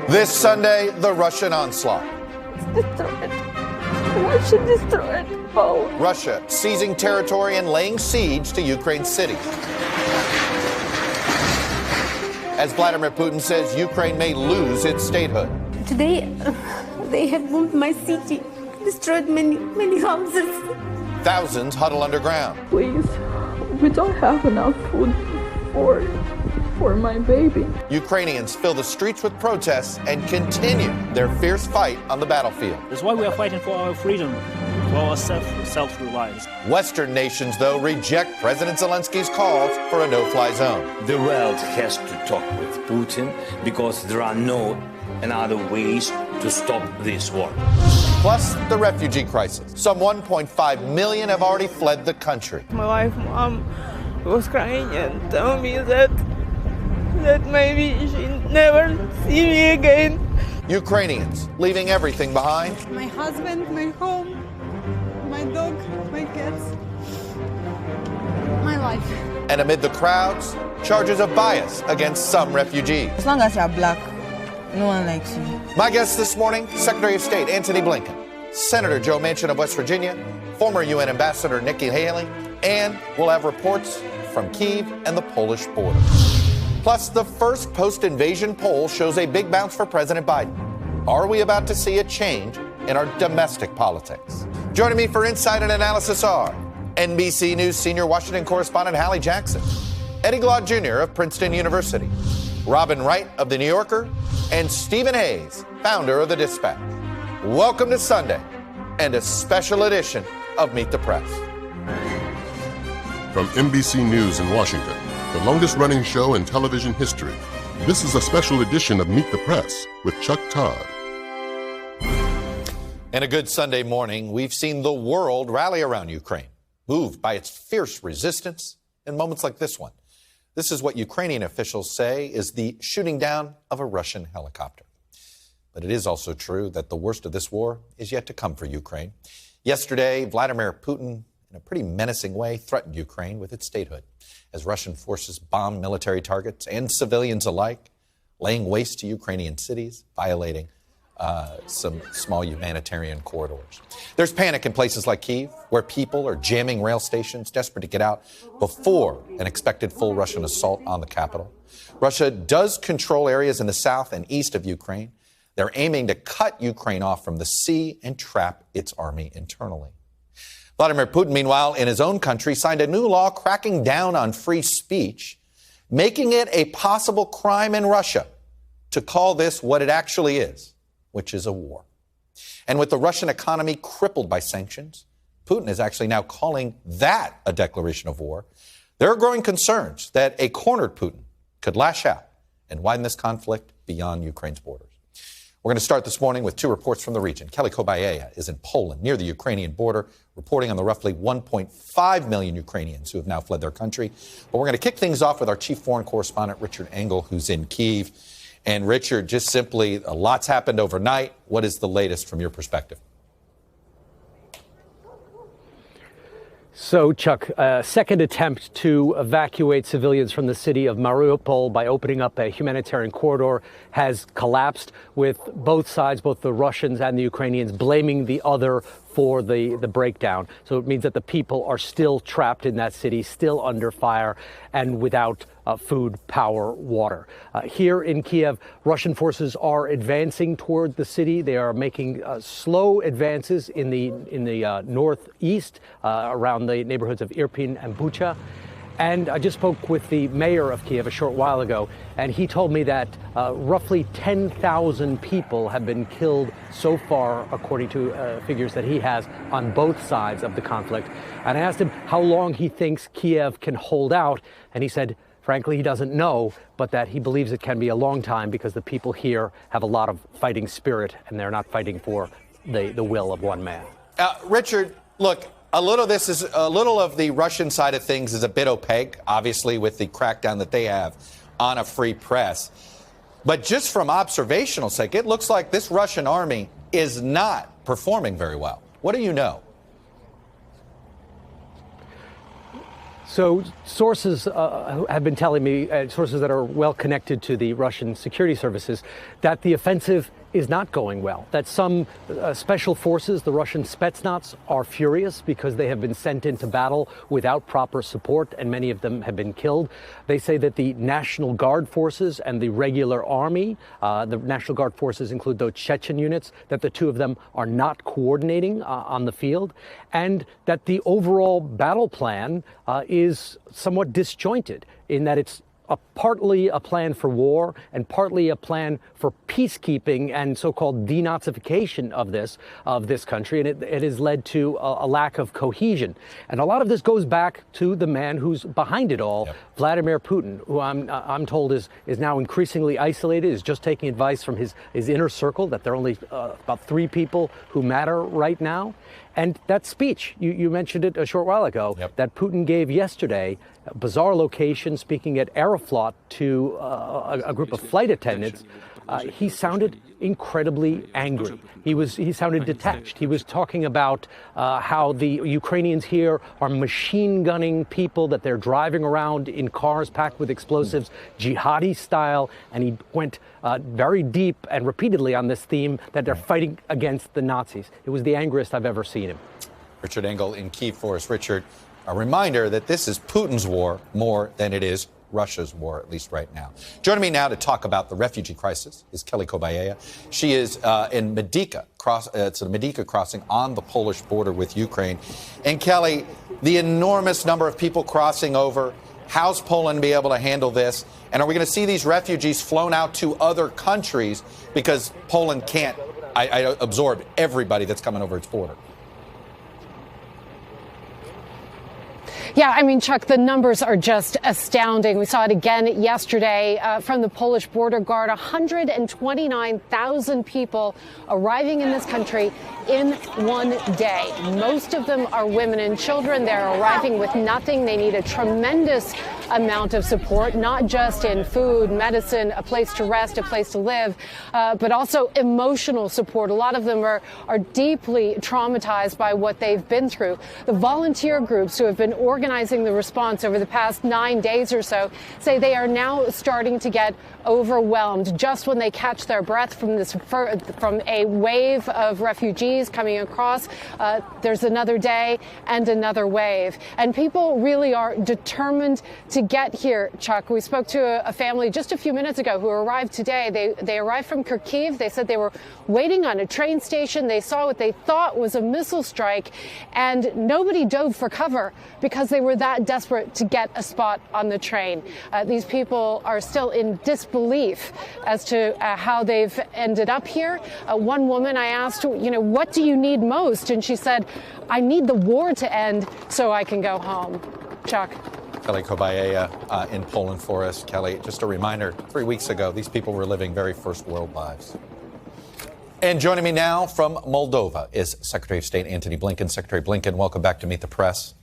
This Sunday, the Russian onslaught. It's destroyed. Russia destroyed all. Russia seizing territory and laying siege to Ukraine's cities. As Vladimir Putin says, Ukraine may lose its statehood. Today, they have bombed my city, destroyed many houses. Thousands huddle underground. Please, we don't have enough food for my baby. Ukrainians fill the streets with protests and continue their fierce fight on the battlefield. That's why we are fighting for our freedom, for our self-reliance. Western nations, though, reject President Zelensky's calls for a no-fly zone. The world has to talk with Putin because there are no other ways to stop this war. Plus, the refugee crisis. Some 1.5 million have already fled the country. My wife, mom, was crying and telling me that maybe she never see me again. Ukrainians leaving everything behind. My husband, my home, my dog, my cats, my life. And amid the crowds, charges of bias against some refugees. As long as you're black, no one likes you. My guest this morning, Secretary of State Antony Blinken, Senator Joe Manchin of West Virginia, former UN Ambassador Nikki Haley, and we'll have reports from Kyiv and the Polish border. Plus, the first post-invasion poll shows a big bounce for President Biden. Are we about to see a change in our domestic politics? Joining me for insight and analysis are NBC News senior Washington correspondent Hallie Jackson, Eddie Glaude Jr. of Princeton University, Robin Wright of The New Yorker, and Stephen Hayes, founder of The Dispatch. Welcome to Sunday and a special edition of Meet the Press. From NBC News in Washington, the longest-running show in television history, this is a special edition of Meet the Press with Chuck Todd. And a good Sunday morning, we've seen the world rally around Ukraine, moved by its fierce resistance in moments like this one. This is what Ukrainian officials say is the shooting down of a Russian helicopter. But it is also true that the worst of this war is yet to come for Ukraine. Yesterday, Vladimir Putin, in a pretty menacing way, threatened Ukraine with its statehood as Russian forces bombed military targets and civilians alike, laying waste to Ukrainian cities, violating some small humanitarian corridors. There's panic in places like Kyiv, where people are jamming rail stations, desperate to get out before an expected full Russian assault on the capital. Russia does control areas in the south and east of Ukraine. They're aiming to cut Ukraine off from the sea and trap its army internally. Vladimir Putin, meanwhile, in his own country, signed a new law cracking down on free speech, making it a possible crime in Russia to call this what it actually is, which is a war. And with the Russian economy crippled by sanctions, Putin is actually now calling that a declaration of war. There are growing concerns that a cornered Putin could lash out and widen this conflict beyond Ukraine's borders. We're going to start this morning with two reports from the region. Kelly Kobayeya is in Poland, near the Ukrainian border, reporting on the roughly 1.5 million Ukrainians who have now fled their country. But we're going to kick things off with our chief foreign correspondent, Richard Engel, who's in Kyiv. And Richard, just simply, a lot's happened overnight. What is the latest from your perspective? So, Chuck, a second attempt to evacuate civilians from the city of Mariupol by opening up a humanitarian corridor has collapsed, with both sides, both the Russians and the Ukrainians, blaming the other for the breakdown. So it means that the people are still trapped in that city, still under fire, and without food, power, water. Here in Kiev, Russian forces are advancing toward the city. They are making slow advances in the northeast, around the neighborhoods of Irpin and Bucha. And I just spoke with the mayor of Kiev a short while ago, and he told me that roughly 10,000 people have been killed so far, according to figures that he has on both sides of the conflict. And I asked him how long he thinks Kiev can hold out, and he said, frankly, he doesn't know, but that he believes it can be a long time because the people here have a lot of fighting spirit, and they're not fighting for the will of one man. Richard, look, a little of the Russian side of things is a bit opaque, obviously, with the crackdown that they have on a free press. But just from observational sake, it looks like this Russian army is not performing very well. What do you know? So sources have been telling me, sources that are well connected to the Russian security services, that the offensive is not going well, that some special forces, the Russian Spetsnaz, are furious because they have been sent into battle without proper support, and many of them have been killed. They say that the National Guard forces and the regular army, the National Guard forces include those Chechen units, that the two of them are not coordinating on the field, and that the overall battle plan is somewhat disjointed in that it's partly a plan for war and partly a plan for peacekeeping and so-called denazification of this country, and it has led to a lack of cohesion. And a lot of this goes back to the man who's behind it all, Vladimir Putin, who I'm told is now increasingly isolated, is just taking advice from his inner circle, that there are only about 3 people who matter right now. And that speech, you mentioned it a short while ago, that Putin gave yesterday, a bizarre location, speaking at Aeroflot to a group of flight attendants, he sounded incredibly angry. He sounded detached. He was talking about how the Ukrainians here are machine gunning people, that they're driving around in cars packed with explosives, jihadi style, and he went very deep and repeatedly on this theme that they're fighting against the Nazis. It was the angriest I've ever seen him. Richard Engel in Kyiv for us. Richard, a reminder that this is Putin's war more than it is Russia's war, at least right now. Joining me now to talk about the refugee crisis is Kelly Kobayea. She is in Medyka, it's a Medyka crossing on the Polish border with Ukraine. And Kelly, the enormous number of people crossing over, how's Poland be able to handle this? And are we going to see these refugees flown out to other countries because Poland can't absorb everybody that's coming over its border? Yeah, I mean, Chuck, the numbers are just astounding. We saw it again yesterday from the Polish border guard. 129,000 people arriving in this country in one day. Most of them are women and children. They're arriving with nothing. They need a tremendous amount of support, not just in food, medicine, a place to rest, a place to live, but also emotional support. A lot of them are deeply traumatized by what they've been through. The volunteer groups who have been organizing the response over the past 9 days or so say they are now starting to get overwhelmed just when they catch their breath from a wave of refugees coming across. There's another day and another wave. And people really are determined to get here, Chuck. We spoke to a family just a few minutes ago who arrived today. They arrived from Kharkiv. They said they were waiting on a train station. They saw what they thought was a missile strike, and nobody dove for cover because they were that desperate to get a spot on the train. These people are still in disbelief as to how they've ended up here. One woman I asked, what do you need most? And she said, I need the war to end so I can go home. Chuck. Kelly Kobayea in Poland for us. Kelly, just a reminder, 3 weeks ago, these people were living very first world lives. And joining me now from Moldova is Secretary of State Antony Blinken. Secretary Blinken, welcome back to Meet the Press.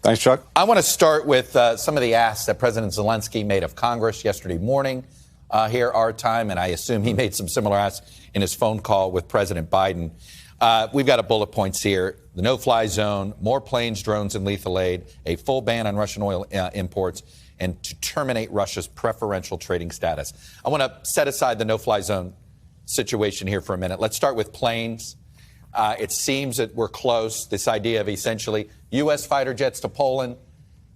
Thanks, Chuck. I want to start with some of the asks that President Zelensky made of Congress yesterday morning here our time, and I assume he made some similar asks in his phone call with President Biden. We've got a bullet points here. The no-fly zone, more planes, drones, and lethal aid, a full ban on Russian oil imports, and to terminate Russia's preferential trading status. I want to set aside the no-fly zone situation here for a minute. Let's start with planes. It seems that we're close. This idea of essentially U.S. fighter jets to Poland.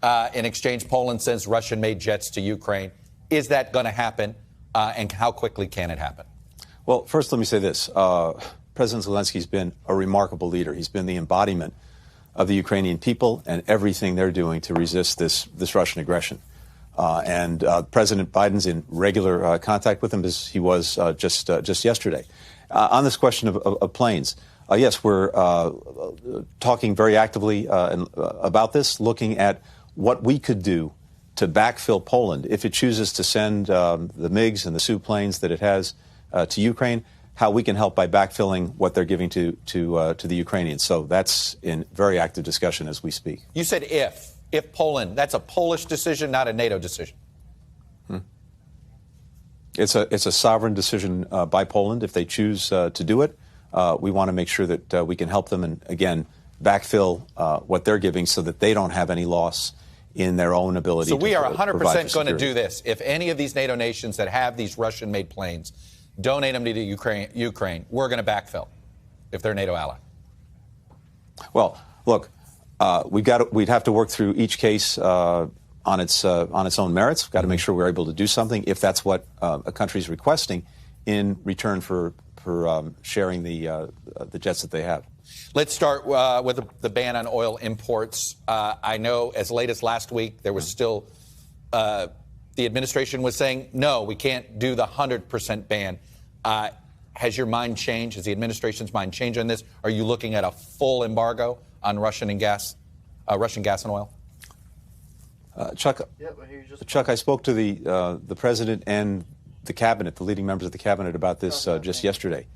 In exchange, Poland sends Russian-made jets to Ukraine. Is that going to happen? And how quickly can it happen? Well, first, let me say this. President Zelensky's been a remarkable leader. He's been the embodiment of the Ukrainian people and everything they're doing to resist this Russian aggression. And President Biden's in regular contact with him, as he was just yesterday. On this question of planes, yes, we're talking very actively about this, looking at what we could do to backfill Poland if it chooses to send the MiGs and the Su planes that it has to Ukraine, how we can help by backfilling what they're giving to the Ukrainians. So that's in very active discussion as we speak. You said if Poland, that's a Polish decision, not a NATO decision. It's a sovereign decision by Poland if they choose to do it. We want to make sure that we can help them. And again, backfill what they're giving so that they don't have any loss in their own ability. So we are provide 100% for going to security. do this. If any of these NATO nations that have these Russian-made planes donate them to Ukraine, we're going to backfill if they're a NATO ally. Well, look, we'd have to work through each case on its own merits. We've got to make sure we're able to do something if that's what a country is requesting in return for sharing the jets that they have. Let's start with the ban on oil imports. I know as late as last week, there was still the administration was saying, no, we can't do the 100% ban. Has your mind changed? Has the administration's mind changed on this? Are you looking at a full embargo on Russian gas and oil? Chuck, I spoke to the president and the cabinet, the leading members of the cabinet, about this just yesterday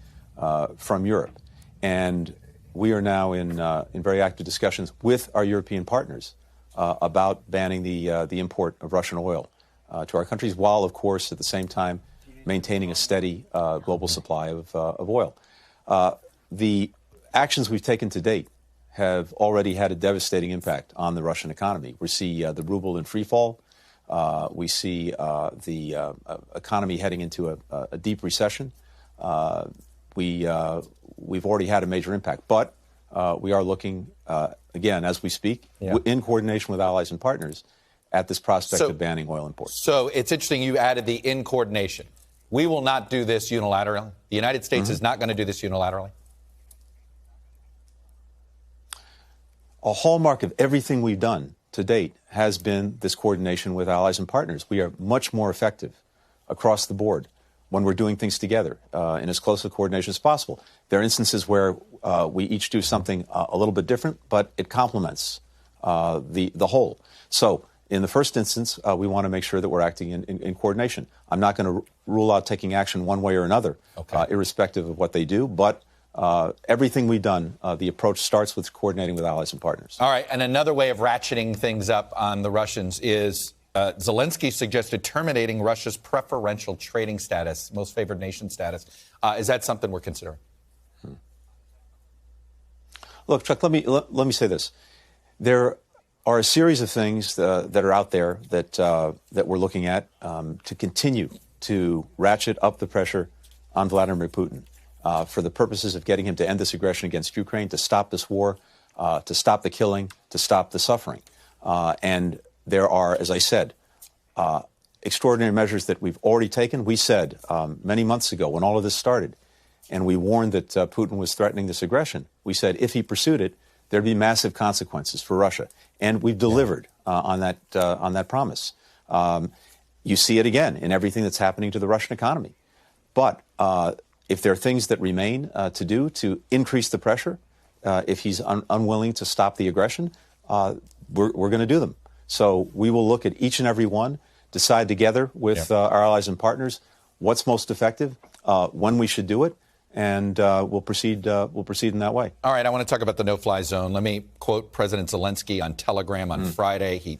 from Europe, and we are now in very active discussions with our European partners about banning the import of Russian oil to our countries, while, of course, at the same time maintaining a steady global supply of oil. The actions we've taken to date have already had a devastating impact on the Russian economy. We see the ruble in free fall. We see the economy heading into a deep recession. We've already had a major impact, but we are looking, again, as we speak, in coordination with allies and partners, at this prospect of banning oil imports. So it's interesting you added the in coordination. We will not do this unilaterally. The United States is not going to do this unilaterally. A hallmark of everything we've done to date has been this coordination with allies and partners. We are much more effective across the board when we're doing things together in as close a coordination as possible. There are instances where we each do something a little bit different, but it complements the whole. So in the first instance, we want to make sure that we're acting in coordination. I'm not going to rule out taking action one way or another, irrespective of what they do, but everything we've done, the approach starts with coordinating with allies and partners. All right, and another way of ratcheting things up on the Russians is Zelensky suggested terminating Russia's preferential trading status, most favored nation status. Is that something we're considering? Look, Chuck, let me say this. There are a series of things that are out there that we're looking at to continue to ratchet up the pressure on Vladimir Putin for the purposes of getting him to end this aggression against Ukraine, to stop this war, to stop the killing, to stop the suffering. And there are, as I said, extraordinary measures that we've already taken. We said many months ago when all of this started, and we warned that Putin was threatening this aggression, we said if he pursued it, there'd be massive consequences for Russia. And we've delivered on that promise. You see it again in everything that's happening to the Russian economy. But if there are things that remain to do to increase the pressure, if he's unwilling to stop the aggression, we're going to do them. So we will look at each and every one, decide together with our allies and partners what's most effective, when we should do it, and we'll proceed in that way. All right, I want to talk about the no-fly zone. Let me quote President Zelensky on Telegram on Friday. He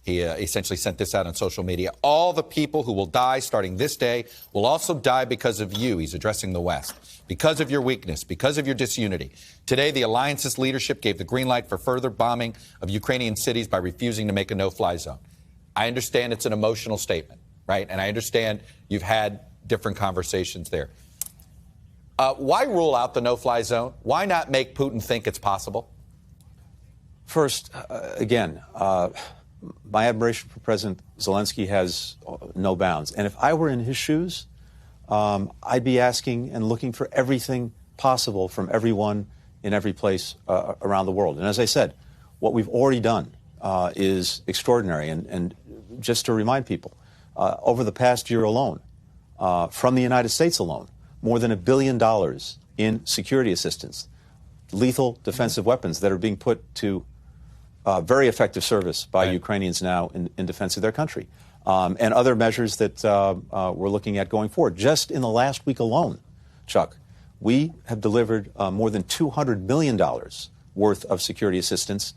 essentially sent this out on social media. All the people who will die starting this day will also die because of you. He's addressing the West. Because of your weakness, because of your disunity. Today, the alliance's leadership gave the green light for further bombing of Ukrainian cities by refusing to make a no-fly zone. I understand it's an emotional statement, right? And I understand you've had different conversations there. Why rule out the no-fly zone? Why not make Putin think it's possible? First, again, my admiration for President Zelensky has no bounds. And if I were in his shoes, I'd be asking and looking for everything possible from everyone in every place around the world. And as I said, what we've already done is extraordinary. And just to remind people, over the past year alone, from the United States alone, more than $1 billion in security assistance, lethal defensive weapons that are being put to very effective service by Ukrainians now in defense of their country, and other measures that we're looking at going forward. Just in the last week alone, Chuck, we have delivered more than $200 million worth of security assistance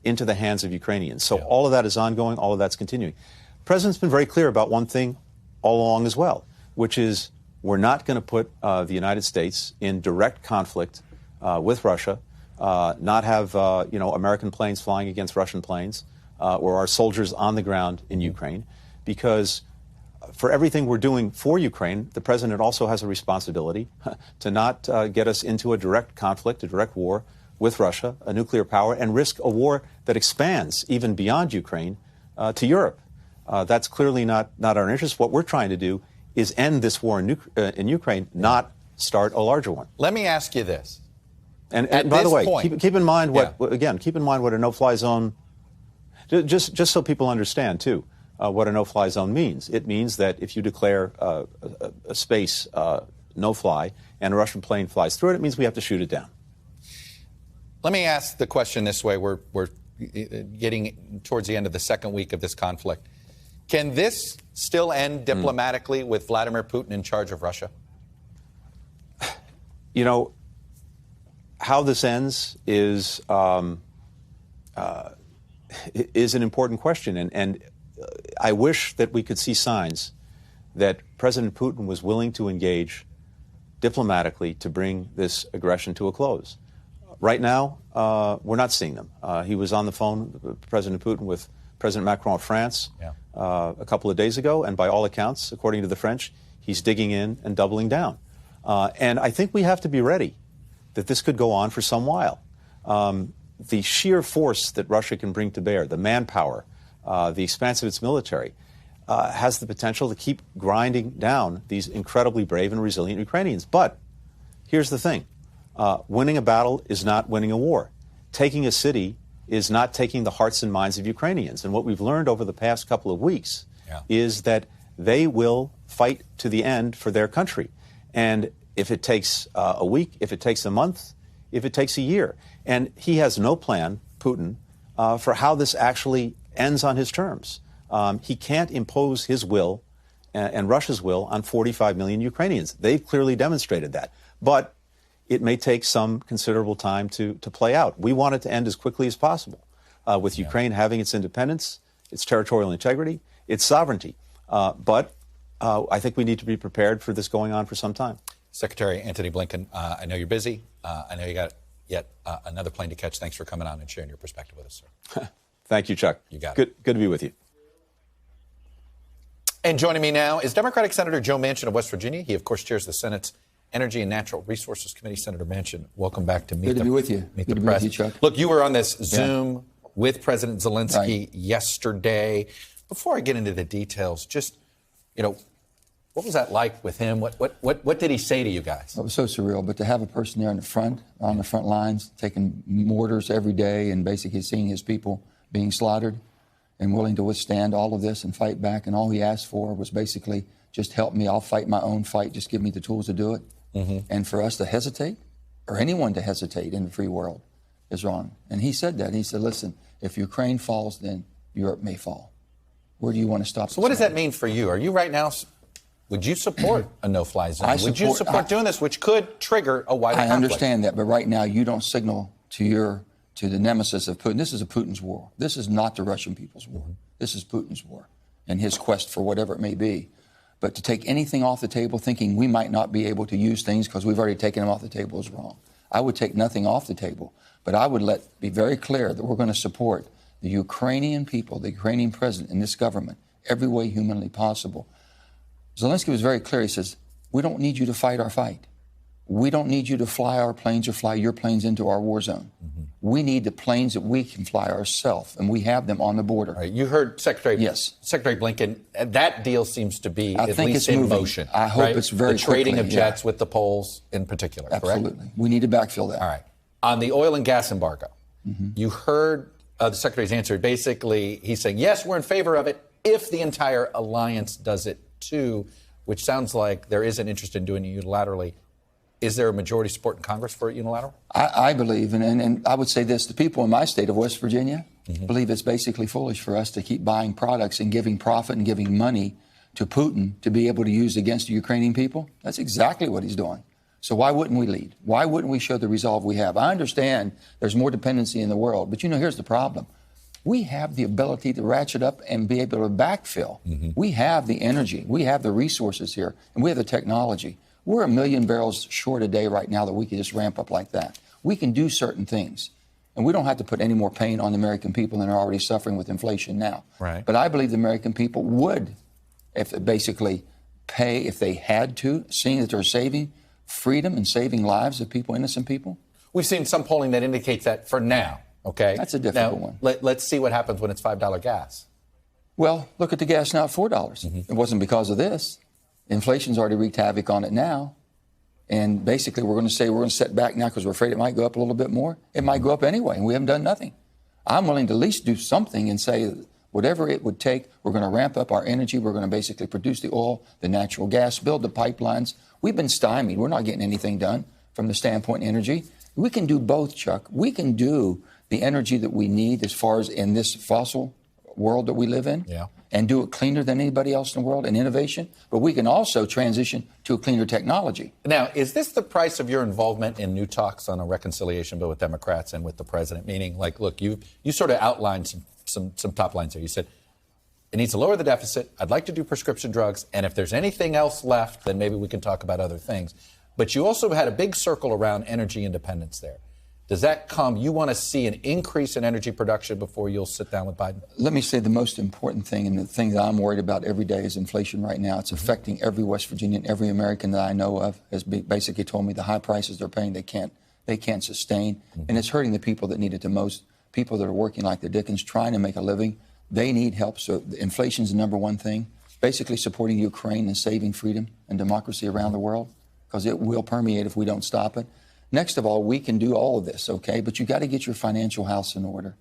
into the hands of Ukrainians. So all of that is ongoing. All of that's continuing. The President's been very clear about one thing all along as well, which is we're not going to put the United States in direct conflict with Russia not have American planes flying against Russian planes, or our soldiers on the ground in Ukraine, because for everything we're doing for Ukraine, the president also has a responsibility to not get us into a direct conflict, a direct war with Russia, a nuclear power, and risk a war that expands even beyond Ukraine to Europe. That's clearly not our interest. What we're trying to do is end this war in Ukraine, not start a larger one. Let me ask you this. And by the way, keep in mind keep in mind what a no-fly zone. Just so people understand too, what a no-fly zone means. It means that if you declare a space no-fly and a Russian plane flies through it, it means we have to shoot it down. Let me ask the question this way. We're getting towards the end of the second week of this conflict. Can this still end diplomatically with Vladimir Putin in charge of Russia? You know, how this ends is an important question. And I wish that we could see signs that President Putin was willing to engage diplomatically to bring this aggression to a close. Right now, we're not seeing them. He was on the phone, President Putin, with President Macron of France a couple of days ago, and by all accounts, according to the French, he's digging in and doubling down. And I think we have to be ready that this could go on for some while. The sheer force that Russia can bring to bear, the manpower, the expanse of its military, has the potential to keep grinding down these incredibly brave and resilient Ukrainians. But here's the thing. Winning a battle is not winning a war. Taking a city is not taking the hearts and minds of Ukrainians. And what we've learned over the past couple of weeks is that they will fight to the end for their country. And if it takes a week, if it takes a month, if it takes a year. And he has no plan, Putin, for how this actually ends on his terms. He can't impose his will and Russia's will on 45 million Ukrainians. They've clearly demonstrated that. But it may take some considerable time to play out. We want it to end as quickly as possible, with Ukraine having its independence, its territorial integrity, its sovereignty. But I think we need to be prepared for this going on for some time. Secretary Antony Blinken, I know you're busy. I know you got yet another plane to catch. Thanks for coming on and sharing your perspective with us, sir. Thank you, Chuck. You got it. Good to be with you. And joining me now is Democratic Senator Joe Manchin of West Virginia. He, of course, chairs the Senate's Energy and Natural Resources Committee. Senator Manchin, welcome back to Meet Good to be with you. Meet Good the to be Press. with you, Chuck. Look, you were on this Zoom with President Zelensky yesterday. Before I get into the details, just, what was that like with him? What did he say to you guys? It was so surreal, but to have a person there in the front, on the front lines, taking mortars every day and basically seeing his people being slaughtered and willing to withstand all of this and fight back, and all he asked for was basically, just help me, I'll fight my own fight, just give me the tools to do it. And for us to hesitate, or anyone to hesitate in the free world, is wrong. And he said that. He said, listen, if Ukraine falls, then Europe may fall. Where do you want to stop? So what does that mean for you? Are you right now, would you support a no-fly zone? Would you support doing this, which could trigger a wider conflict? I understand that, but right now you don't signal to the nemesis of Putin. This is Putin's war. This is not the Russian people's war. This is Putin's war and his quest for whatever it may be. But to take anything off the table thinking we might not be able to use things because we've already taken them off the table is wrong. I would take nothing off the table, but I would be very clear that we're going to support the Ukrainian people, the Ukrainian president and this government every way humanly possible. Zelensky was very clear. He says, we don't need you to fight our fight. We don't need you to fly our planes or fly your planes into our war zone. We need the planes that we can fly ourselves, and we have them on the border. Right. You heard Secretary Blinken. That deal seems to be at least in motion. I hope it's very quickly. The trading of jets with the Poles in particular, Absolutely. Correct? We need to backfill that. All right. On the oil and gas embargo, you heard the Secretary's answer. Basically, he's saying, yes, we're in favor of it if the entire alliance does it too, which sounds like there is an interest in doing it unilaterally. Is there a majority support in Congress for it unilateral? I believe, and I would say this, the people in my state of West Virginia believe it's basically foolish for us to keep buying products and giving profit and giving money to Putin to be able to use against the Ukrainian people. That's exactly what he's doing. So why wouldn't we lead? Why wouldn't we show the resolve we have? I understand there's more dependency in the world, but here's the problem. We have the ability to ratchet up and be able to backfill. We have the energy. We have the resources here, and we have the technology. We're 1 million barrels short a day right now that we can just ramp up like that. We can do certain things. And we don't have to put any more pain on the American people than are already suffering with inflation now. Right. But I believe the American people would, if they basically pay, if they had to, seeing that they're saving freedom and saving lives of people, innocent people. We've seen some polling that indicates that for now, okay? That's a difficult one. Let's see what happens when it's $5 gas. Well, look at the gas now at $4. It wasn't because of this. Inflation's already wreaked havoc on it now. And basically, we're going to say we're going to set back now because we're afraid it might go up a little bit more. It might go up anyway, and we haven't done nothing. I'm willing to at least do something and say whatever it would take, we're going to ramp up our energy. We're going to basically produce the oil, the natural gas, build the pipelines. We've been stymied. We're not getting anything done from the standpoint of energy. We can do both, Chuck. We can do the energy that we need as far as in this fossil world that we live in, and do it cleaner than anybody else in the world, and innovation. But we can also transition to a cleaner technology. Now, is this the price of your involvement in new talks on a reconciliation bill with Democrats and with the president? Meaning, like, look, you sort of outlined some top lines there. You said it needs to lower the deficit. I'd like to do prescription drugs, and if there's anything else left, then maybe we can talk about other things. But you also had a big circle around energy independence there. Does that come? You want to see an increase in energy production before you'll sit down with Biden? Let me say the most important thing, and the thing that I'm worried about every day is inflation right now. It's affecting every West Virginian, every American that I know of has basically told me the high prices they're paying they can't sustain. And it's hurting the people that need it the most, people that are working like the Dickens, trying to make a living. They need help. So inflation is the number one thing. Basically supporting Ukraine and saving freedom and democracy around the world, because it will permeate if we don't stop it. Next of all, we can do all of this, okay? But you got to get your financial house in order.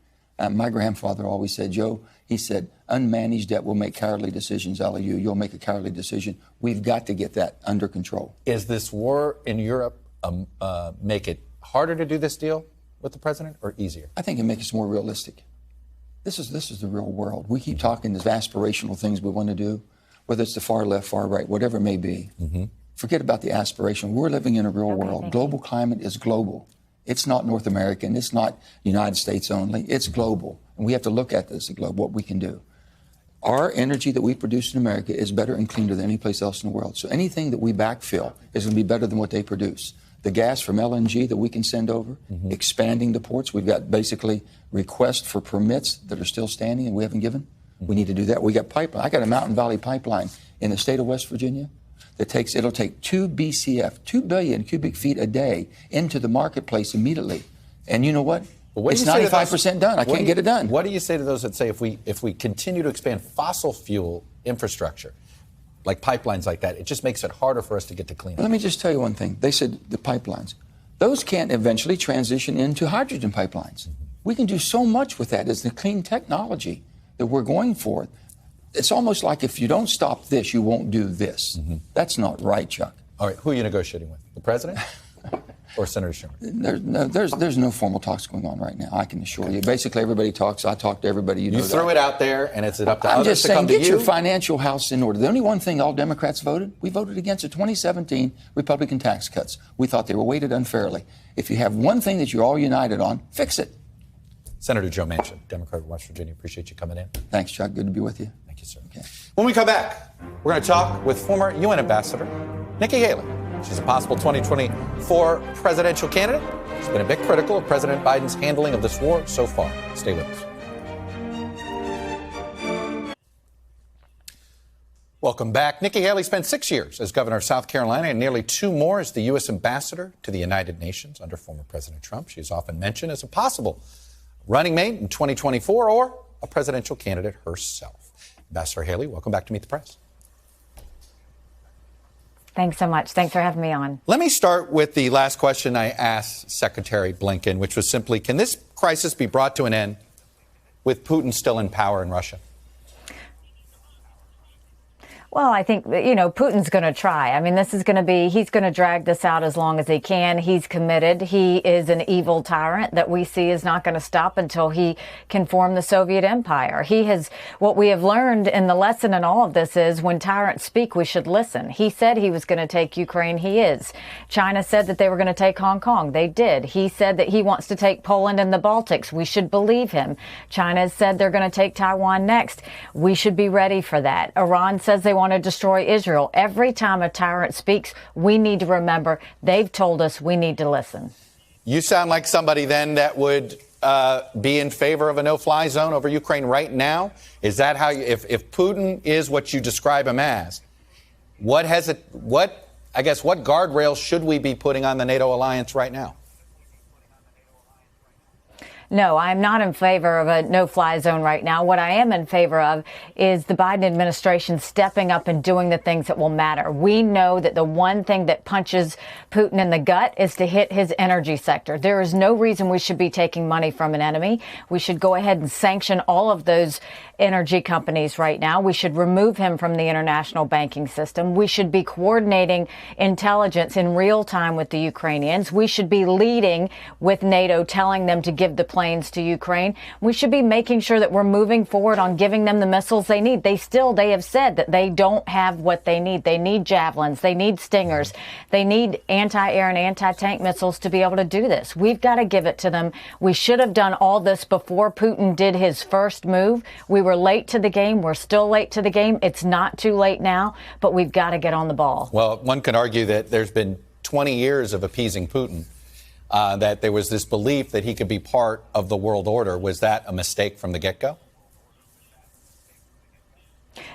My grandfather always said, Joe, he said, unmanaged debt will make cowardly decisions out of you. You'll make a cowardly decision. We've got to get that under control. Is this war in Europe make it harder to do this deal with the president or easier? I think it makes us more realistic. This is the real world. We keep talking these aspirational things we want to do, whether it's the far left, far right, whatever it may be. Forget about the aspiration. We're living in a real world. Global climate is global. It's not North American. It's not United States only. It's global. And we have to look at this as global, what we can do. Our energy that we produce in America is better and cleaner than any place else in the world. So anything that we backfill is going to be better than what they produce. The gas from LNG that we can send over, expanding the ports. We've got basically requests for permits that are still standing and we haven't given. We need to do that. We got pipeline. I got a Mountain Valley pipeline in the state of West Virginia. It'll take 2 BCF, 2 billion cubic feet a day into the marketplace immediately. And you know what? It's 95% done. I can't get it done. What do you say to those that say if we continue to expand fossil fuel infrastructure, like pipelines like that, it just makes it harder for us to get to clean? Let me just tell you one thing. They said the pipelines. Those can't eventually transition into hydrogen pipelines. We can do so much with that as the clean technology that we're going for. It's almost like if you don't stop this, you won't do this. That's not right, Chuck. All right, who are you negotiating with? The president or Senator Schumer? There's no formal talks going on right now, I can assure you. Basically, everybody talks. I talk to everybody. You throw it out there, and it's up to others to come to you? I'm just saying, get your financial house in order. The only one thing all Democrats voted, we voted against the 2017 Republican tax cuts. We thought they were weighted unfairly. If you have one thing that you're all united on, fix it. Senator Joe Manchin, Democrat of West Virginia, appreciate you coming in. Thanks, Chuck. Good to be with you. Thank you, sir. Okay. When we come back, we're going to talk with former UN Ambassador Nikki Haley. She's a possible 2024 presidential candidate. She's been a bit critical of President Biden's handling of this war so far. Stay with us. Welcome back. Nikki Haley spent 6 years as governor of South Carolina and nearly 2 more as the U.S. ambassador to the United Nations under former President Trump. She is often mentioned as a possible running mate in 2024 or a presidential candidate herself. Ambassador Haley, welcome back to Meet the Press. Thanks so much. Thanks for having me on. Let me start with the last question I asked Secretary Blinken, which was simply, can this crisis be brought to an end with Putin still in power in Russia? Well, I think, Putin's going to try. I mean, he's going to drag this out as long as he can. He's committed. He is an evil tyrant that we see is not going to stop until he can form the Soviet Empire. What we have learned in the lesson in all of this is when tyrants speak, we should listen. He said he was going to take Ukraine. He is. China said that they were going to take Hong Kong. They did. He said that he wants to take Poland and the Baltics. We should believe him. China has said they're going to take Taiwan next. We should be ready for that. Iran says they want to destroy Israel. Every time a tyrant speaks, we need to remember they've told us we need to listen. You sound like somebody then that would be in favor of a no-fly zone over Ukraine right now. Is that how you, if Putin is what you describe him as, what guardrails should we be putting on the NATO alliance right now? No, I'm not in favor of a no-fly zone right now. What I am in favor of is the Biden administration stepping up and doing the things that will matter. We know that the one thing that punches Putin in the gut is to hit his energy sector. There is no reason we should be taking money from an enemy. We should go ahead and sanction all of those energy companies right now. We should remove him from the international banking system. We should be coordinating intelligence in real time with the Ukrainians. We should be leading with NATO, telling them to give the planes to Ukraine. We should be making sure that we're moving forward on giving them the missiles they need. They have said that they don't have what they need. They need javelins. They need Stingers. They need anti-air and anti-tank missiles to be able to do this. We've got to give it to them. We should have done all this before Putin did his first move. We were late to the game. We're still late to the game. It's not too late now, but we've got to get on the ball. Well, one can argue that there's been 20 years of appeasing Putin, that there was this belief that he could be part of the world order. Was that a mistake from the get-go?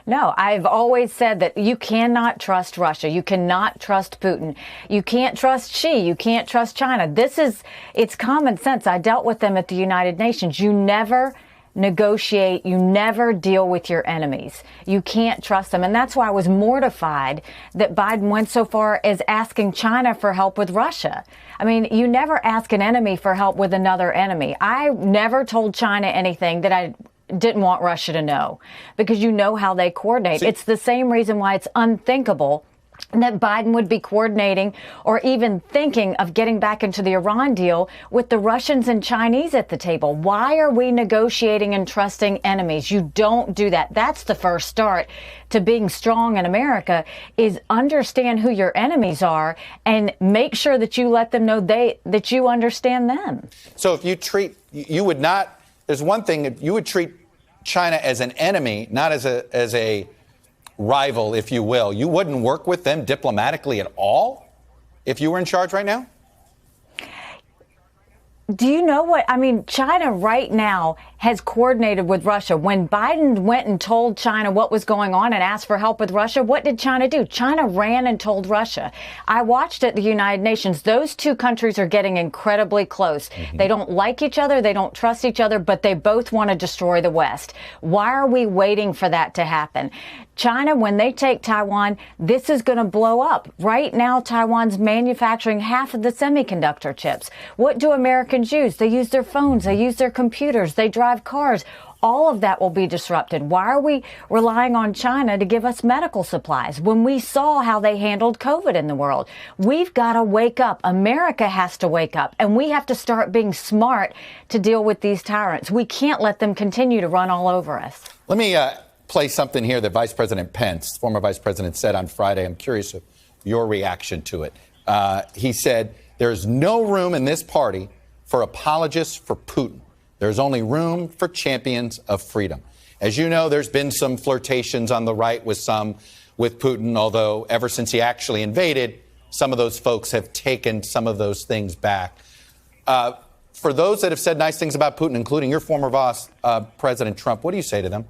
No, I've always said that you cannot trust Russia. You cannot trust Putin. You can't trust Xi. You can't trust China. It's common sense. I dealt with them at the United Nations. You never negotiate. You never deal with your enemies. You can't trust them. And that's why I was mortified that Biden went so far as asking China for help with Russia. I mean, you never ask an enemy for help with another enemy. I never told China anything that I didn't want Russia to know, because you know how they coordinate. It's the same reason why it's unthinkable that Biden would be coordinating or even thinking of getting back into the Iran deal with the Russians and Chinese at the table. Why are we negotiating and trusting enemies? You don't do that. That's the first start to being strong in America, is understand who your enemies are and make sure that you let them know that you understand them. So if you would not, there's one thing, you would treat China as an enemy, not as a rival, if you will. You wouldn't work with them diplomatically at all if you were in charge right now? Do you know what? I mean, China right now has coordinated with Russia. When Biden went and told China what was going on and asked for help with Russia, what did China do? China ran and told Russia. I watched at the United Nations. Those two countries are getting incredibly close. Mm-hmm. They don't like each other. They don't trust each other, but they both want to destroy the West. Why are we waiting for that to happen? China, when they take Taiwan, this is going to blow up. Right now, Taiwan's manufacturing half of the semiconductor chips. What do Americans use? They use their phones. They use their computers. They drive cars. All of that will be disrupted. Why are we relying on China to give us medical supplies when we saw how they handled COVID in the world? We've got to wake up. America has to wake up, and we have to start being smart to deal with these tyrants. We can't let them continue to run all over us. Let me play something here that Vice President Pence, former Vice President, said on Friday. I'm curious of your reaction to it. He said, there's no room in this party for apologists for Putin. There's only room for champions of freedom. As you know, there's been some flirtations on the right with Putin, although ever since he actually invaded, some of those folks have taken some of those things back. For those that have said nice things about Putin, including your former boss, President Trump, what do you say to them?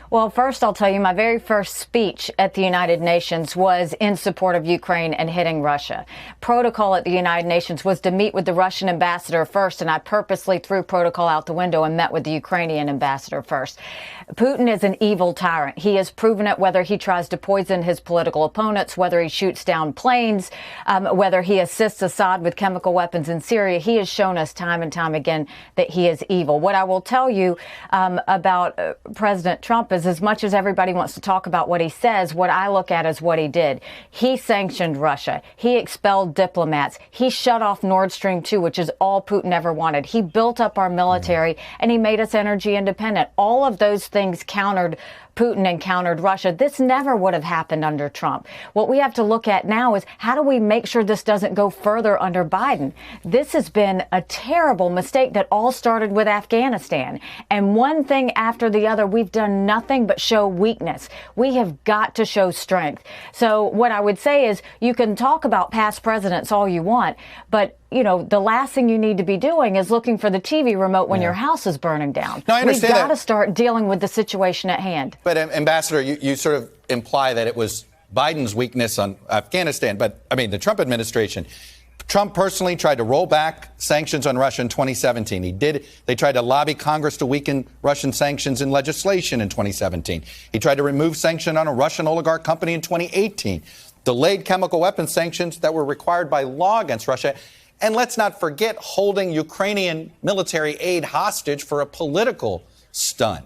Well, first, I'll tell you, my very first speech at the United Nations was in support of Ukraine and hitting Russia. Protocol at the United Nations was to meet with the Russian ambassador first, and I purposely threw protocol out the window and met with the Ukrainian ambassador first. Putin is an evil tyrant. He has proven it, whether he tries to poison his political opponents, whether he shoots down planes, whether he assists Assad with chemical weapons in Syria. He has shown us time and time again that he is evil. What I will tell you about President Trump is, as much as everybody wants to talk about what he says, what I look at is what he did. He sanctioned Russia. He expelled diplomats. He shut off Nord Stream 2, which is all Putin ever wanted. He built up our military, and he made us energy independent. All of those things countered Putin encountered Russia. This never would have happened under Trump. What we have to look at now is how do we make sure this doesn't go further under Biden? This has been a terrible mistake that all started with Afghanistan. And one thing after the other, we've done nothing but show weakness. We have got to show strength. So what I would say is you can talk about past presidents all you want, but the last thing you need to be doing is looking for the TV remote when your house is burning down. No, I understand We've got to start dealing with the situation at hand. But, Ambassador, you sort of imply that it was Biden's weakness on Afghanistan. But, I mean, the Trump administration, Trump personally tried to roll back sanctions on Russia in 2017. They tried to lobby Congress to weaken Russian sanctions in legislation in 2017. He tried to remove sanction on a Russian oligarch company in 2018. Delayed chemical weapons sanctions that were required by law against Russia. And let's not forget holding Ukrainian military aid hostage for a political stunt.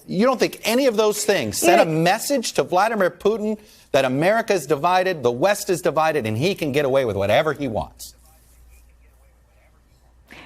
You don't think any of those things sent a message to Vladimir Putin that America is divided, the West is divided, and he can get away with whatever he wants?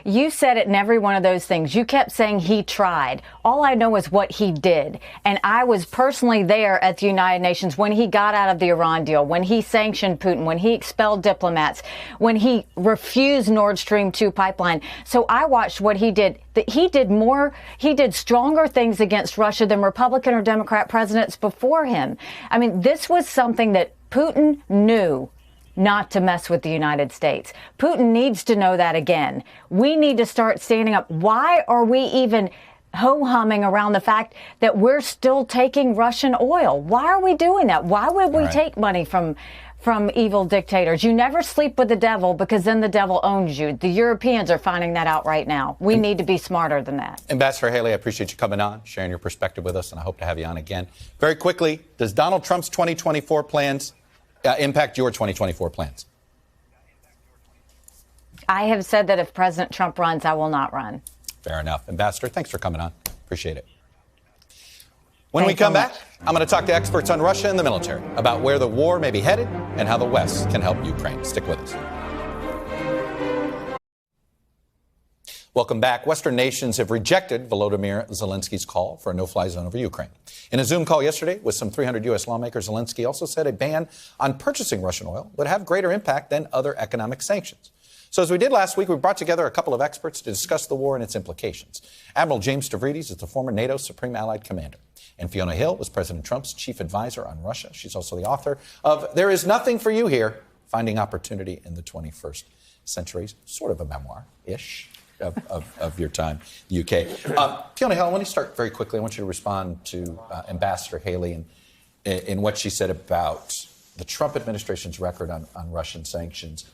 You said it in every one of those things. You kept saying he tried. All I know is what he did. And I was personally there at the United Nations when he got out of the Iran deal, when he sanctioned Putin, when he expelled diplomats, when he refused Nord Stream 2 pipeline. So I watched what he did. He did stronger things against Russia than Republican or Democrat presidents before him. I mean, this was something that Putin knew not to mess with the United States. Putin needs to know that again. We need to start standing up. Why are we even ho-humming around the fact that we're still taking Russian oil? Why are we doing that? Why would we take money from evil dictators? You never sleep with the devil because then the devil owns you. The Europeans are finding that out right now. We need to be smarter than that. Ambassador Haley, I appreciate you coming on, sharing your perspective with us, and I hope to have you on again. Very quickly, does Donald Trump's 2024 plans impact your 2024 plans? I have said that if President Trump runs, I will not run. Fair enough. Ambassador, thanks for coming on. Appreciate it. When we come back, I'm going to talk to experts on Russia and the military about where the war may be headed and how the West can help Ukraine. Stick with us. Welcome back. Western nations have rejected Volodymyr Zelensky's call for a no-fly zone over Ukraine. In a Zoom call yesterday with some 300 U.S. lawmakers, Zelensky also said a ban on purchasing Russian oil would have greater impact than other economic sanctions. So as we did last week, we brought together a couple of experts to discuss the war and its implications. Admiral James Stavridis is the former NATO Supreme Allied Commander. And Fiona Hill was President Trump's chief advisor on Russia. She's also the author of There Is Nothing for You Here, Finding Opportunity in the 21st Century. Sort of a memoir-ish of your time in the UK. Fiona Hill, I want to start very quickly. I want you to respond to Ambassador Haley in what she said about the Trump administration's record on Russian sanctions.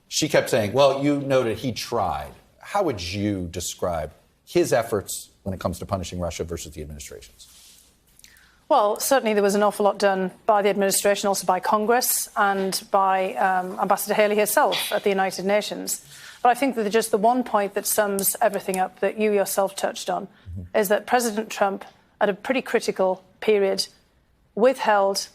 She kept saying, well, you noted he tried. How would you describe his efforts when it comes to punishing Russia versus the administration's? Well, certainly there was an awful lot done by the administration, also by Congress and by Ambassador Haley herself at the United Nations. But I think that just the one point that sums everything up that you yourself touched on is that President Trump, at a pretty critical period, withheld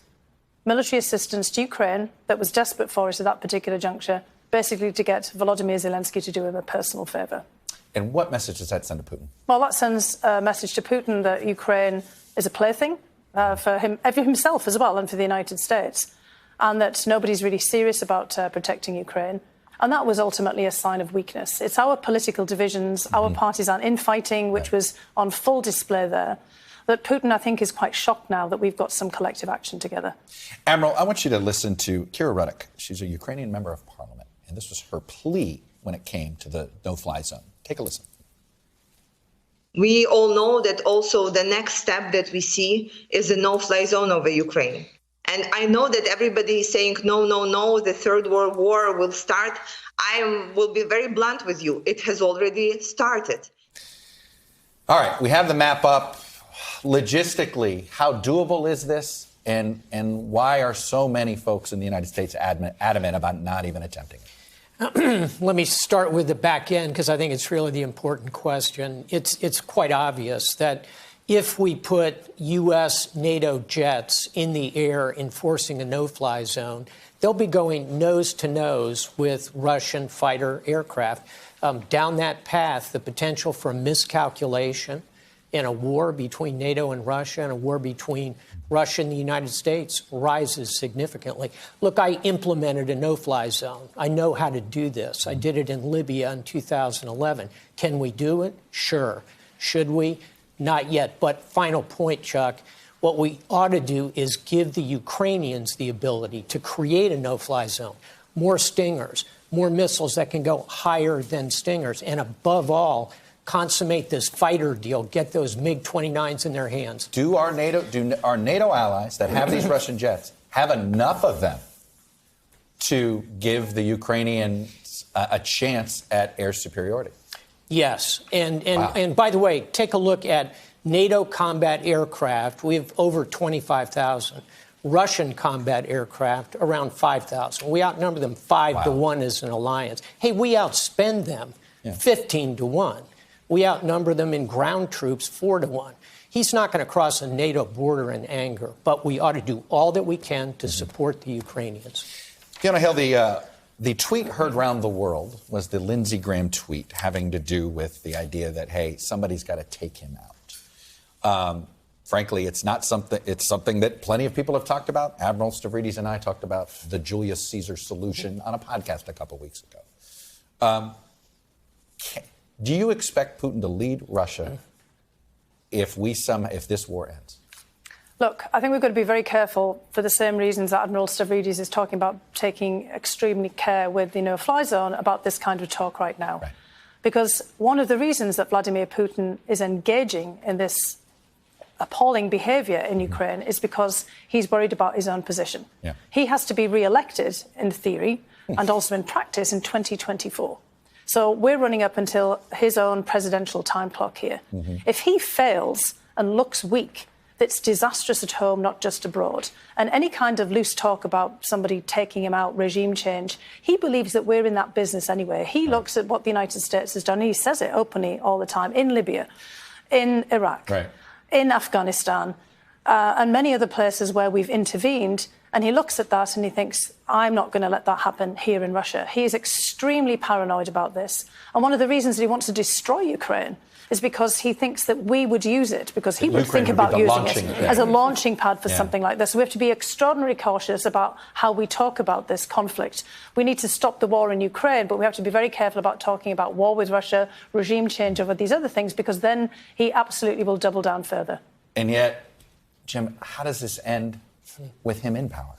military assistance to Ukraine that was desperate for it at that particular juncture, basically to get Volodymyr Zelensky to do him a personal favour. And what message does that send to Putin? Well, that sends a message to Putin that Ukraine is a plaything for himself as well and for the United States, and that nobody's really serious about protecting Ukraine. And that was ultimately a sign of weakness. It's our political divisions, our partisan infighting, which was on full display there, that Putin, I think, is quite shocked now that we've got some collective action together. Admiral, I want you to listen to Kira Rudik. She's a Ukrainian member of parliament, and this was her plea when it came to the no-fly zone. Take a listen. We all know that also the next step that we see is a no-fly zone over Ukraine. And I know that everybody is saying, no, no, no, the Third World War will start. Will be very blunt with you. It has already started. All right, we have the map up. Logistically, how doable is this? And why are so many folks in the United States adamant about not even attempting it? Let me start with the back end, because I think it's really the important question. It's quite obvious that if we put U.S. NATO jets in the air enforcing a no-fly zone, they'll be going nose to nose with Russian fighter aircraft. Down that path, the potential for miscalculation and a war between NATO and Russia and a war between Russia and the United States rises significantly. Look, I implemented a no-fly zone. I know how to do this. I did it in Libya in 2011. Can we do it? Sure. Should we? Not yet. But final point, Chuck, what we ought to do is give the Ukrainians the ability to create a no-fly zone, more Stingers, more missiles that can go higher than Stingers, and above all, consummate this fighter deal, get those MiG-29s in their hands. Do our NATO allies that have these Russian jets have enough of them to give the Ukrainians a chance at air superiority? Yes. And by the way, take a look at NATO combat aircraft. We have over 25,000. Russian combat aircraft, around 5,000. We outnumber them 5-1 as an alliance. Hey, we outspend them 15-1. We outnumber them in ground troops 4-1. He's not going to cross a NATO border in anger, but we ought to do all that we can to support the Ukrainians. Fiona Hill, the tweet heard around the world was the Lindsey Graham tweet having to do with the idea that, hey, somebody's got to take him out. Frankly, it's not something. It's something that plenty of people have talked about. Admiral Stavridis and I talked about the Julius Caesar solution on a podcast a couple weeks ago. Do you expect Putin to lead Russia if this war ends? Look, I think we've got to be very careful for the same reasons that Admiral Stavridis is talking about taking extremely care with the no-fly zone about this kind of talk right now. Right. Because one of the reasons that Vladimir Putin is engaging in this appalling behaviour in Ukraine is because he's worried about his own position. Yeah. He has to be re-elected in theory and also in practice in 2024. So we're running up until his own presidential time clock here. If he fails and looks weak, that's disastrous at home, not just abroad. And any kind of loose talk about somebody taking him out, regime change, he believes that we're in that business anyway. He looks at what the United States has done. He says it openly all the time in Libya, in Iraq, in Afghanistan, and many other places where we've intervened. And he looks at that and he thinks, I'm not going to let that happen here in Russia. He is extremely paranoid about this. And one of the reasons that he wants to destroy Ukraine is because he thinks that we would use it, because he would think about using it as a launching pad for something like this. So we have to be extraordinarily cautious about how we talk about this conflict. We need to stop the war in Ukraine, but we have to be very careful about talking about war with Russia, regime change over these other things, because then he absolutely will double down further. And yet, Jim, how does this end with him in power?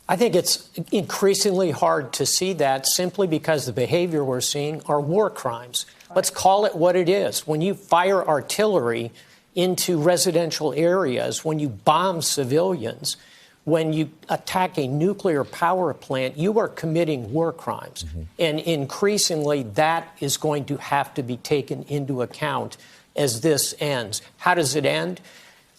I think it's increasingly hard to see that simply because the behavior we're seeing are war crimes. Let's call it what it is. When you fire artillery into residential areas, when you bomb civilians, when you attack a nuclear power plant, you are committing war crimes. And increasingly, that is going to have to be taken into account as this ends. How does it end?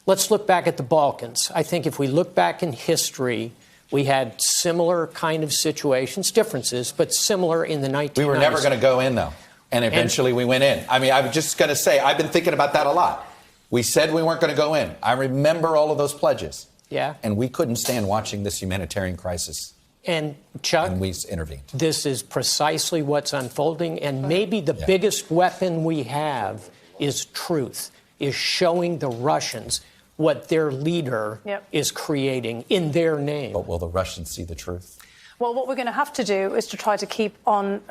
Let's look back at the Balkans. I think if we look back in history, we had similar kind of situations, differences, but similar in the 1990s. We were never going to go in, though. And eventually we went in. I mean, I'm just going to say, I've been thinking about that a lot. We said we weren't going to go in. I remember all of those pledges. Yeah. And we couldn't stand watching this humanitarian crisis. And, Chuck, and we intervened. This is precisely what's unfolding. And maybe the biggest weapon we have is truth, is showing the Russians what their leader is creating in their name. But will the Russians see the truth? Well, what we're going to have to do is to try to keep on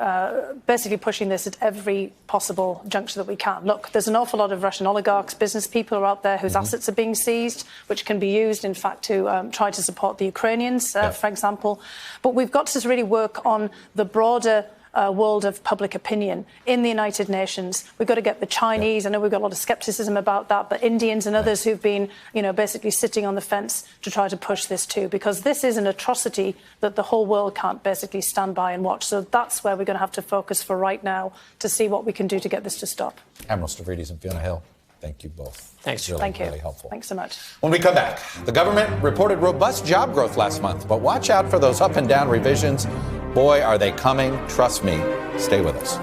basically pushing this at every possible juncture that we can. Look, there's an awful lot of Russian oligarchs, business people are out there whose assets are being seized, which can be used, in fact, to try to support the Ukrainians, for example. But we've got to really work on the broader world of public opinion in the United Nations. We've got to get the Chinese, I know we've got a lot of skepticism about that, but Indians and others who've been, basically sitting on the fence to try to push this too, because this is an atrocity that the whole world can't basically stand by and watch. So that's where we're going to have to focus for right now to see what we can do to get this to stop. Admiral Stavridis and Fiona Hill, thank you both. Thanks. Thank you. Really helpful. Thanks so much. When we come back, the government reported robust job growth last month, but watch out for those up and down revisions. Boy, are they coming. Trust me. Stay with us.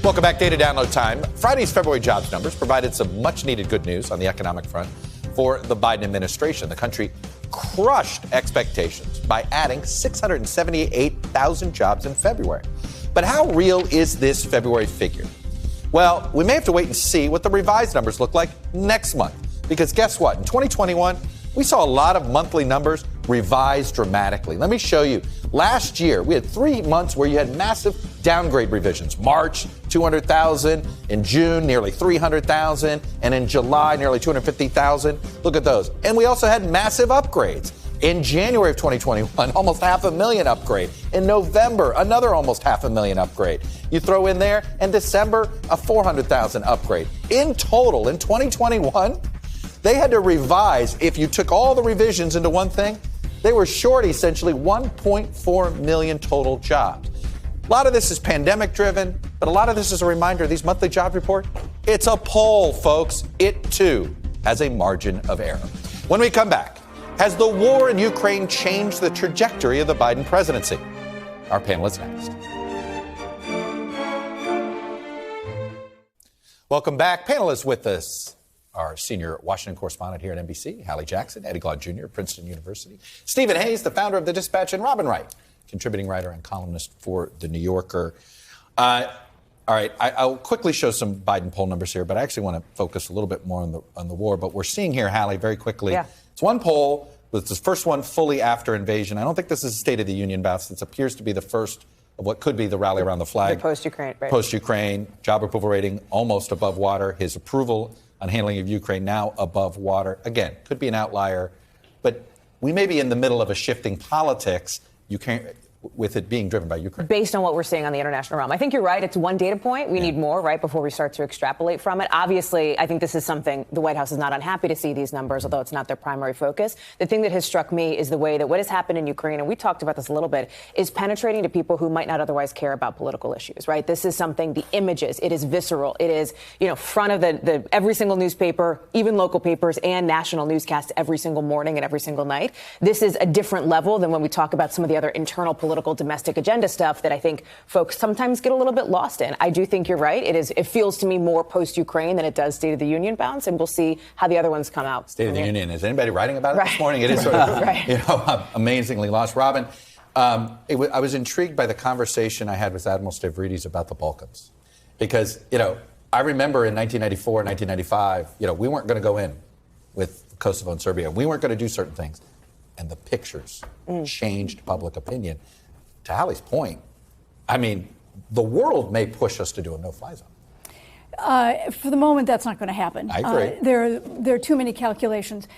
Welcome back. Data download time. Friday's February jobs numbers provided some much needed good news on the economic front for the Biden administration. The country crushed expectations by adding 678,000 jobs in February. But how real is this February figure? Well, we may have to wait and see what the revised numbers look like next month. Because guess what? In 2021, we saw a lot of monthly numbers revised dramatically. Let me show you. Last year, we had 3 months where you had massive downgrade revisions. March, 200,000. In June, nearly 300,000. And in July, nearly 250,000. Look at those. And we also had massive upgrades. In January of 2021, almost 500,000 upgrade. In November, another almost 500,000 upgrade. You throw in there, and December, a 400,000 upgrade. In total, in 2021, they had to revise, if you took all the revisions into one thing, they were short essentially 1.4 million total jobs. A lot of this is pandemic driven, but a lot of this is a reminder, these monthly job reports, it's a poll, folks. It too has a margin of error. When we come back, has the war in Ukraine changed the trajectory of the Biden presidency? Our panel is next. Welcome back. Panelists with us. Our senior Washington correspondent here at NBC, Hallie Jackson, Eddie Glaude Jr., Princeton University, Stephen Hayes, the founder of The Dispatch, and Robin Wright, contributing writer and columnist for The New Yorker. All right, I'll quickly show some Biden poll numbers here, but I actually want to focus a little bit more on the war. But we're seeing here, Hallie, very quickly, It's one poll, with the first one fully after invasion. I don't think this is a State of the Union bout. This appears to be the first of what could be the rally around the flag. The post-Ukraine, right. Post-Ukraine, job approval rating almost above water. His approval on handling of Ukraine now above water. Again, could be an outlier, but we may be in the middle of a shifting politics. With it being driven by Ukraine. Based on what we're seeing on the international realm. I think you're right. It's one data point. We need more, right, before we start to extrapolate from it. Obviously, I think this is something the White House is not unhappy to see these numbers, although it's not their primary focus. The thing that has struck me is the way that what has happened in Ukraine, and we talked about this a little bit, is penetrating to people who might not otherwise care about political issues, right? This is something, the images, it is visceral. It is, front of the every single newspaper, even local papers and national newscasts every single morning and every single night. This is a different level than when we talk about some of the other internal political domestic agenda stuff that I think folks sometimes get a little bit lost in. I do think you're right. It feels to me more post-Ukraine than it does State of the Union bounce, and we'll see how the other ones come out. State of the Union. Is anybody writing about it this morning? It is sort of amazingly lost. Robin, I was intrigued by the conversation I had with Admiral Stavridis about the Balkans. Because, I remember in 1994, 1995, we weren't going to go in with Kosovo and Serbia. We weren't going to do certain things. And the pictures changed public opinion. To Hallie's point, I mean, the world may push us to do a no-fly zone. For the moment, that's not going to happen. I agree. There are too many calculations.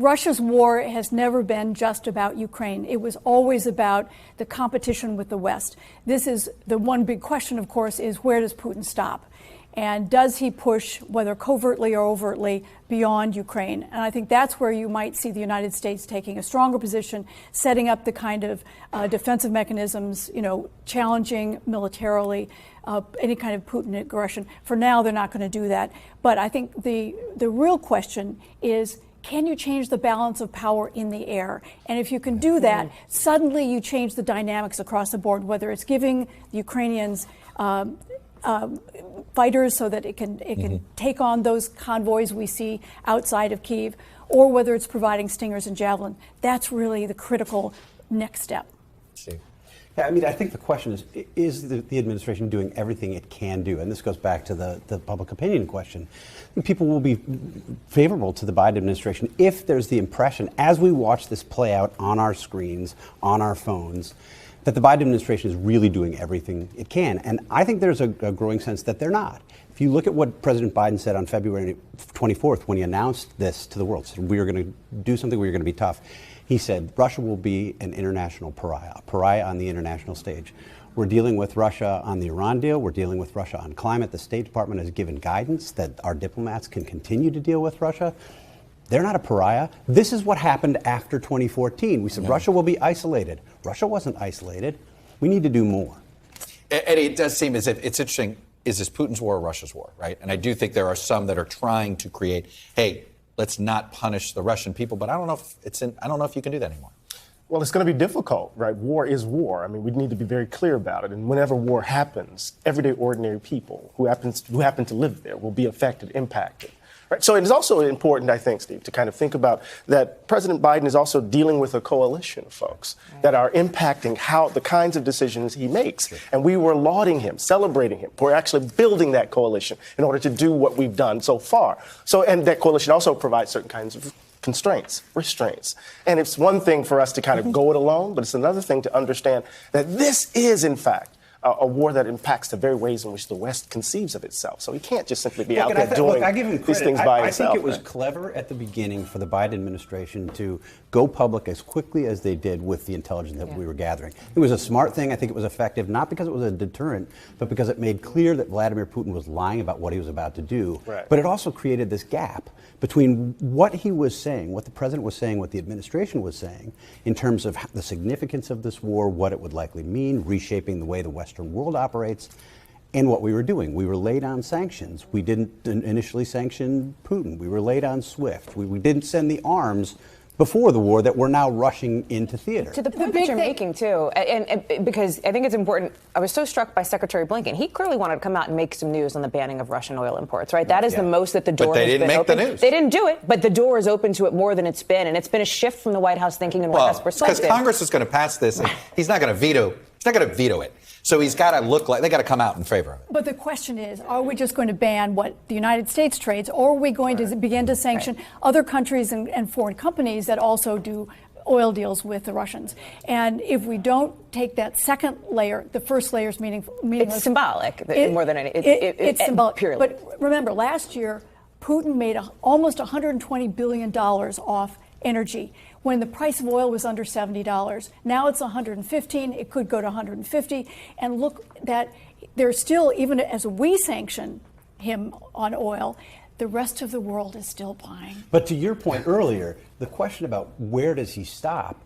Russia's war has never been just about Ukraine. It was always about the competition with the West. This is the one big question, of course, is where does Putin stop? And does he push, whether covertly or overtly, beyond Ukraine? And I think that's where you might see the United States taking a stronger position, setting up the kind of defensive mechanisms, challenging militarily any kind of Putin aggression. For now, they're not going to do that. But I think the real question is, can you change the balance of power in the air? And if you can do that, suddenly you change the dynamics across the board, whether it's giving the Ukrainians fighters so that it can take on those convoys we see outside of Kyiv, or whether it's providing Stingers and Javelin. That's really the critical next step. Yeah, I mean, I think the question is the administration doing everything it can do? And this goes back to the public opinion question. And people will be favorable to the Biden administration if there's the impression, as we watch this play out on our screens, on our phones, that the Biden administration is really doing everything it can. And I think there's a growing sense that they're not. If you look at what President Biden said on February 24th, when he announced this to the world, said we are going to do something, we are going to be tough. He said Russia will be an international pariah, a pariah on the international stage. We're dealing with Russia on the Iran deal. We're dealing with Russia on climate. The State Department has given guidance that our diplomats can continue to deal with Russia. They're not a pariah. This is what happened after 2014. We said Russia will be isolated. Russia wasn't isolated. We need to do more. Eddie, it does seem as if it's interesting. Is this Putin's war or Russia's war, right? And I do think there are some that are trying to create, hey, let's not punish the Russian people. But I don't know if you can do that anymore. Well, it's going to be difficult, right? War is war. I mean, we need to be very clear about it. And whenever war happens, everyday ordinary people who happen to live there will be affected, impacted. Right? So it is also important, I think, Steve, to kind of think about that President Biden is also dealing with a coalition of folks that are impacting how the kinds of decisions he makes. Sure. And we were lauding him, celebrating him. We're actually building that coalition in order to do what we've done so far. And that coalition also provides certain kinds of constraints, restraints. And it's one thing for us to kind of go it alone, but it's another thing to understand that this is, in fact, a war that impacts the very ways in which the West conceives of itself. So he can't just simply be out there doing these things by himself. I think it was clever at the beginning for the Biden administration to go public as quickly as they did with the intelligence that we were gathering. It was a smart thing. I think it was effective, not because it was a deterrent, but because it made clear that Vladimir Putin was lying about what he was about to do. Right. But it also created this gap between what he was saying, what the president was saying, what the administration was saying, in terms of the significance of this war, what it would likely mean, reshaping the way the Western world operates, and what we were doing. We were late on sanctions. We didn't initially sanction Putin. We were late on SWIFT. We didn't send the arms before the war that we're now rushing into theater. To the point that you're making, too, and because I think it's important, I was so struck by Secretary Blinken. He clearly wanted to come out and make some news on the banning of Russian oil imports, right? That is the most that the door has been open. But they didn't make the news. They didn't do it, but the door is open to it more than it's been, and it's been a shift from the White House thinking and White House perspective. Because Congress is going to pass this, and he's not going to veto it. So he's got to look like they got to come out in favor of it. But the question is, are we just going to ban what the United States trades, or are we going to begin to sanction other countries and foreign companies that also do oil deals with the Russians? And if we don't take that second layer, the first layer is meaningless. It's symbolic more than anything. It's symbolic. Purely. But remember, last year, Putin made almost $120 billion off energy when the price of oil was under $70. Now it's $115. It could go to $150. And look, that there's still, even as we sanction him on oil, the rest of the world is still buying. But to your point earlier, the question about where does he stop,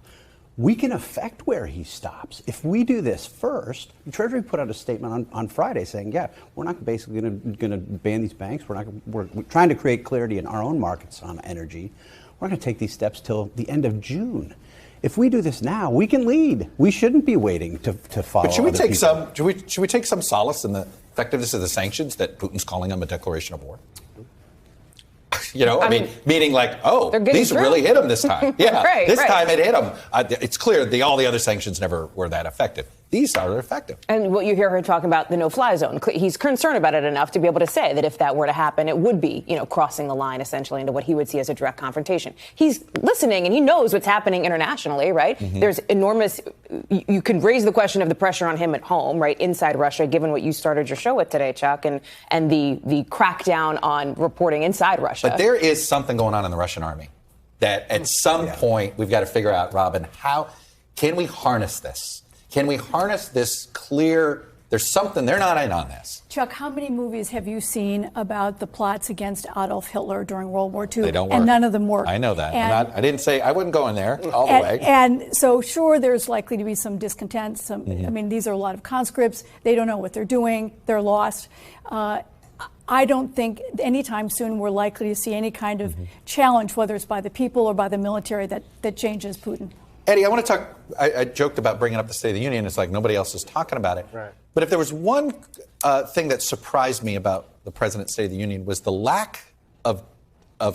we can affect where he stops. If we do this first, the Treasury put out a statement on Friday saying, we're not basically going to ban these banks. We're trying to create clarity in our own markets on energy. We're going to take these steps till the end of June. If we do this now, we can lead. We shouldn't be waiting to follow. But should we take some solace in the effectiveness of the sanctions that Putin's calling them a declaration of war? Meaning like, these really hit him this time. Yeah, this time it hit him. It's clear all the other sanctions never were that effective. These are effective. And what you hear her talking about the no-fly zone, he's concerned about it enough to be able to say that if that were to happen, it would be, crossing the line essentially into what he would see as a direct confrontation. He's listening and he knows what's happening internationally, right? Mm-hmm. There's enormous, you can raise the question of the pressure on him at home, right, inside Russia, given what you started your show with today, Chuck, and the crackdown on reporting inside Russia. But there is something going on in the Russian army that at some point we've got to figure out, Robin, how can we harness this? Can we harness this clear, there's something, they're not in on this. Chuck, how many movies have you seen about the plots against Adolf Hitler during World War II? They don't work. And none of them work. I know that. I didn't say, I wouldn't go in there all the way. And so, sure, there's likely to be some discontent. I mean, these are a lot of conscripts. They don't know what they're doing. They're lost. I don't think anytime soon we're likely to see any kind of challenge, whether it's by the people or by the military, that changes Putin. Eddie, I want to talk, I joked about bringing up the State of the Union. It's like nobody else is talking about it. Right. But if there was one thing that surprised me about the President's State of the Union was the lack of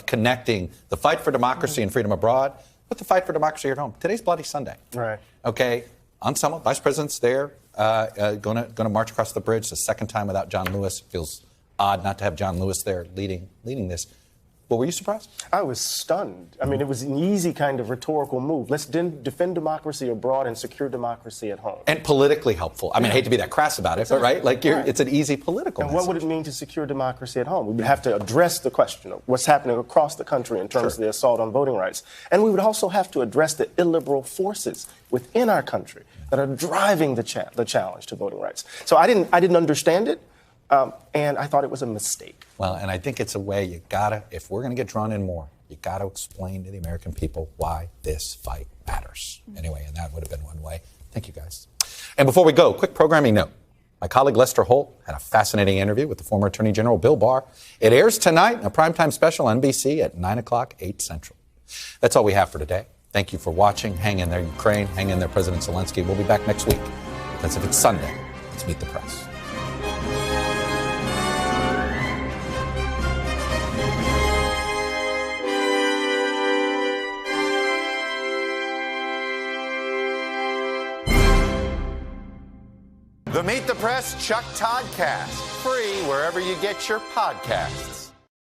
connecting the fight for democracy and freedom abroad with the fight for democracy at home. Today's Bloody Sunday. Right. Okay. On Selma, Vice President's there, going to march across the bridge. The second time without John Lewis. Feels odd not to have John Lewis there leading this. But were you surprised? I was stunned. I mean, it was an easy kind of rhetorical move. Let's defend democracy abroad and secure democracy at home. And politically helpful. I mean, I hate to be that crass about it, but right? Like, it's an easy political message. What would it mean to secure democracy at home? We would have to address the question of what's happening across the country in terms of the assault on voting rights. And we would also have to address the illiberal forces within our country that are driving the challenge to voting rights. So I didn't understand it. And I thought it was a mistake. Well, and I think it's a way you gotta, if we're gonna get drawn in more, you gotta explain to the American people why this fight matters. Anyway, and that would have been one way. Thank you, guys. And before we go, quick programming note. My colleague Lester Holt had a fascinating interview with the former Attorney General Bill Barr. It airs tonight in a primetime special on NBC at 9 o'clock, 8 Central. That's all we have for today. Thank you for watching. Hang in there, Ukraine. Hang in there, President Zelensky. We'll be back next week. Because if it's Sunday, let's meet the press. The Meet the Press Chuck Todd Cast, free wherever you get your podcasts.